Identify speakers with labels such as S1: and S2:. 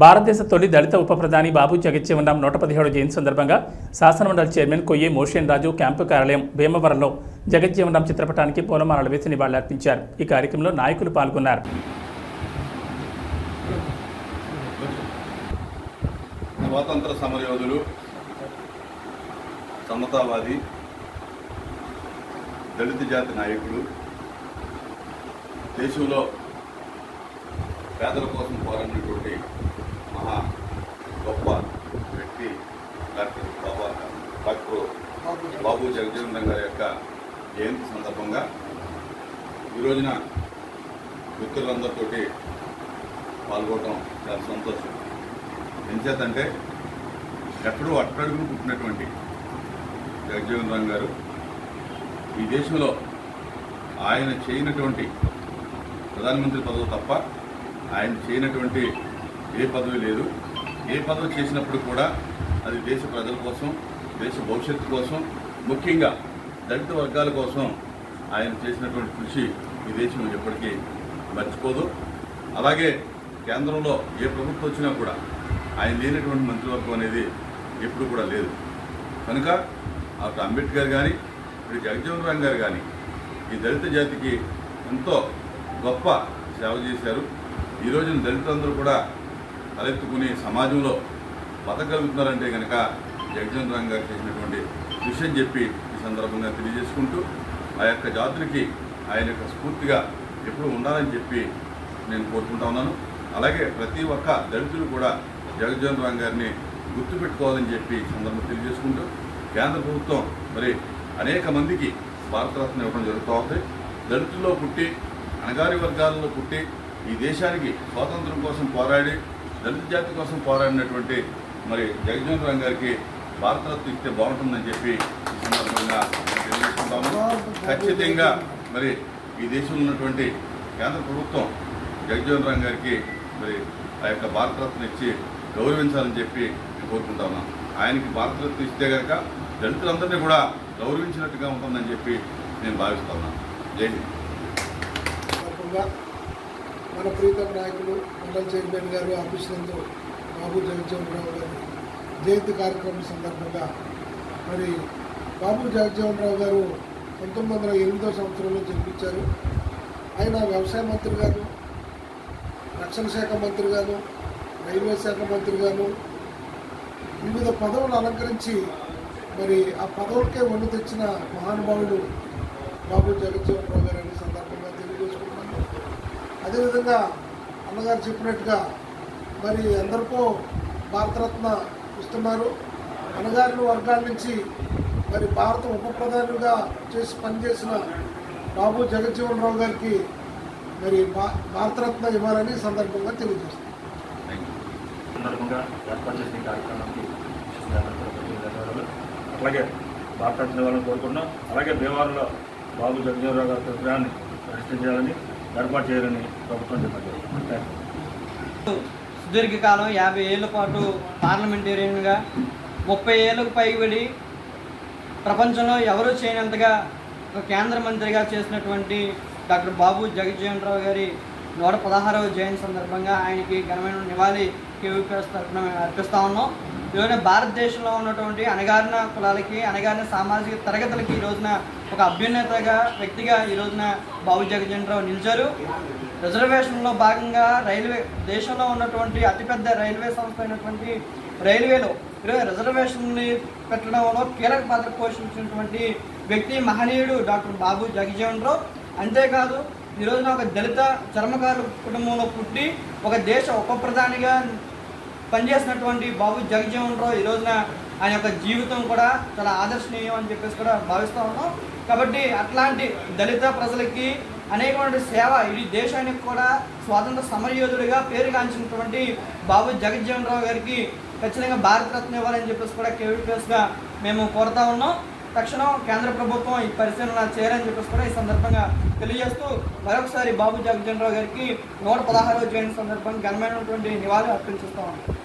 S1: భారతదేశ తొలి దళిత ఉప ప్రధాని బాబు జగజ్జీవన్ 117 జయంతి సందర్భంగా శాసనమండలి చైర్మన్ కొయ్యే మోషన్ రాజు క్యాంపు కార్యాలయం భీమవరంలో జగజ్జీవన్ చిత్రపటానికి పూలమాలలు వేసి నివాళులర్పించారు. ఈ కార్యక్రమంలో నాయకులు పాల్గొన్నారు.
S2: స్వాతంత్ర సమరయోధులు, సమతావాది, దళిత జాతి నాయకుడు, దేశంలో పేదల కోసం పోరాడినటువంటి మహా గొప్ప వ్యక్తి డాక్టర్ బాబు జగజ్జీవన్ గారి యొక్క జయంతి సందర్భంగా ఈ రోజున మిత్రులందరితో పాల్గొనడం చాలా సంతోషం. ఎంచేతంటే ఎక్కడో అట్టడుగును పుట్టినటువంటి జగజ్జీవన్ గారు ఈ దేశంలో ఆయన చేయనటువంటి ప్రధానమంత్రి పదవి తప్ప ఆయన చేయనటువంటి ఏ పదవి లేదు. ఏ పదవి చేసినప్పుడు కూడా అది దేశ ప్రజల కోసం, దేశ భవిష్యత్తు కోసం, ముఖ్యంగా దళిత వర్గాల కోసం ఆయన చేసినటువంటి కృషి ఈ దేశం ఎప్పటికీ మర్చిపోదు. అలాగే కేంద్రంలో ఏ ప్రభుత్వం వచ్చినా కూడా ఆయన లేనటువంటి మంత్రివర్గం అనేది ఎప్పుడు కూడా లేదు. కనుక అటు అంబేద్కర్ కానీ ఇప్పుడు జగజ్జీవన్ గారు కానీ ఈ దళిత జాతికి ఎంతో గొప్ప సేవ చేశారు. ఈ రోజున దళితులందరూ కూడా తలెత్తుకుని సమాజంలో బతకగలుగుతున్నారంటే కనుక జగజ్జీవన్ గారు చేసినటువంటి కృషి అని చెప్పి ఈ సందర్భంగా తెలియజేసుకుంటూ ఆ యొక్క జాతులకి ఆయన యొక్క స్ఫూర్తిగా ఎప్పుడు ఉండాలని చెప్పి నేను కోరుకుంటా ఉన్నాను. అలాగే ప్రతి ఒక్క దళితులు కూడా జగజ్జీవన్ గారిని గుర్తుపెట్టుకోవాలని చెప్పి ఈ సందర్భంగా తెలియజేసుకుంటూ కేంద్ర ప్రభుత్వం మరి అనేక మందికి భారతరత్న ఇవ్వడం జరుగుతూ ఉంది. దళితుల్లో పుట్టి, అణగారి వర్గాలలో పుట్టి ఈ దేశానికి స్వాతంత్రం కోసం పోరాడి దళిత జాతి కోసం పోరాడినటువంటి మరి జగజ్జీవన్ గారికి భారతరత్న ఇస్తే బాగుంటుందని చెప్పి ఈ సందర్భంగా తెలియజేసుకుంటాము. ఖచ్చితంగా మరి ఈ దేశంలో ఉన్నటువంటి కేంద్ర ప్రభుత్వం జగజ్జీవన్ గారికి మరి ఆ యొక్క భారతరత్న ఇచ్చి గౌరవించాలని చెప్పి నేను కోరుకుంటా ఉన్నాను. ఆయనకి భారతరత్న ఇస్తే కనుక దళితులందరినీ కూడా గౌరవించినట్టుగా ఉంటుందని చెప్పి నేను భావిస్తా ఉన్నాను. జై హింద్.
S3: మన ప్రీతమ నాయకులు మండల చైర్మన్ గారు ఆఫీసులందు బాబు జగజ్జీవన్ గారి జయంతి కార్యక్రమం సందర్భంగా మరి బాబు జగజ్జీవన్ గారు 1908వ సంవత్సరంలో జన్మించారు. ఆయన వ్యవసాయ మంత్రి గాను, రక్షణ శాఖ మంత్రి గాను, రైల్వే శాఖ మంత్రి గాను వివిధ పదవులు అలంకరించి మరి ఆ పదవులకే వన్ను తెచ్చిన మహానుభావుడు బాబు జగజ్జీవన్ గారు అనే సందర్భంగా తెలియజేసుకుంటున్నాను. అదేవిధంగా అన్నగారు చెప్పినట్టుగా మరి అందరికో భారతరత్న ఇస్తున్నారు. అన్నగారి వర్గాల నుంచి మరి భారత ఉప ప్రధానిగా చేసి పనిచేసిన బాబు జగజ్జీవన్ గారికి మరి భారతరత్న ఇవ్వాలని సందర్భంగా తెలియజేస్తున్నారు.
S4: సందర్భంగా ఏర్పాటు చేసిన కార్యక్రమానికి అలాగే భారతరత్న ఇవ్వాలని కోరుకున్నాం. అలాగే భీమవరంలో బాబు జగజ్జీవన్ గారి విగ్రహాన్ని ప్రతిష్ఠించాలని ఏర్పాటు చేయాలని ప్రభుత్వం చెప్పారు.
S5: సుదీర్ఘకాలం 50 ఏళ్ల పాటు పార్లమెంటేరియన్గా 30 ఏళ్లకు పైబడి ప్రపంచంలో ఎవరూ చేయనంతగా ఒక కేంద్ర మంత్రిగా చేసినటువంటి డాక్టర్ బాబు జగజ్జీవన్ గారి 116వ జయంతి సందర్భంగా ఆయనకి ఘనమైన నివాళి కేవీపీఎస్ తరఫున అర్పిస్తూ ఉన్నాం. ఈరోజున భారతదేశంలో ఉన్నటువంటి అణగారిన కులాలకి, అణగారిన సామాజిక తరగతులకి ఈ రోజున ఒక అభ్యున్నతగా వ్యక్తిగా ఈ రోజున బాబు జగజ్జీవన్ నిలిచారు. రిజర్వేషన్లో భాగంగా దేశంలో ఉన్నటువంటి అతిపెద్ద రైల్వే సంస్థ అయినటువంటి రైల్వేలో ఈరోజు రిజర్వేషన్ని పెట్టడంలో కీలక పాత్ర పోషించినటువంటి వ్యక్తి మహనీయుడు డాక్టర్ బాబు జగజ్జీవన్ రావు. అంతేకాదు ఈ రోజున ఒక దళిత చర్మకారుల కుటుంబంలో పుట్టి ఒక దేశ ఉప ప్రధానిగా పనిచేసినటువంటి బాబు జగజ్జీవన్ రావు ఈ రోజున ఆయన యొక్క జీవితం కూడా చాలా ఆదర్శనీయం అని చెప్పేసి కూడా భావిస్తూ ఉన్నాం. కాబట్టి అట్లాంటి దళిత ప్రజలకి అనేకమైన సేవ ఈ దేశానికి కూడా స్వాతంత్ర సమరయోధుడిగా పేరుగాంచినటువంటి బాబు జగజ్జీవన్ గారికి ఖచ్చితంగా భారతరత్న ఇవ్వాలని చెప్పేసి కూడా కేవీపీఎస్గా మేము కోరుతా ఉన్నాం. తక్షణం కేంద్ర ప్రభుత్వం ఈ పరిశీలన చేయాలని చెప్పేసి కూడా ఈ సందర్భంగా తెలియజేస్తూ మరొకసారి బాబు జగజ్జీవన్ గారికి 116వ జయంతి సందర్భంగా ఘనమైనటువంటి నివాళులు అర్పించుతా ఉన్నాం.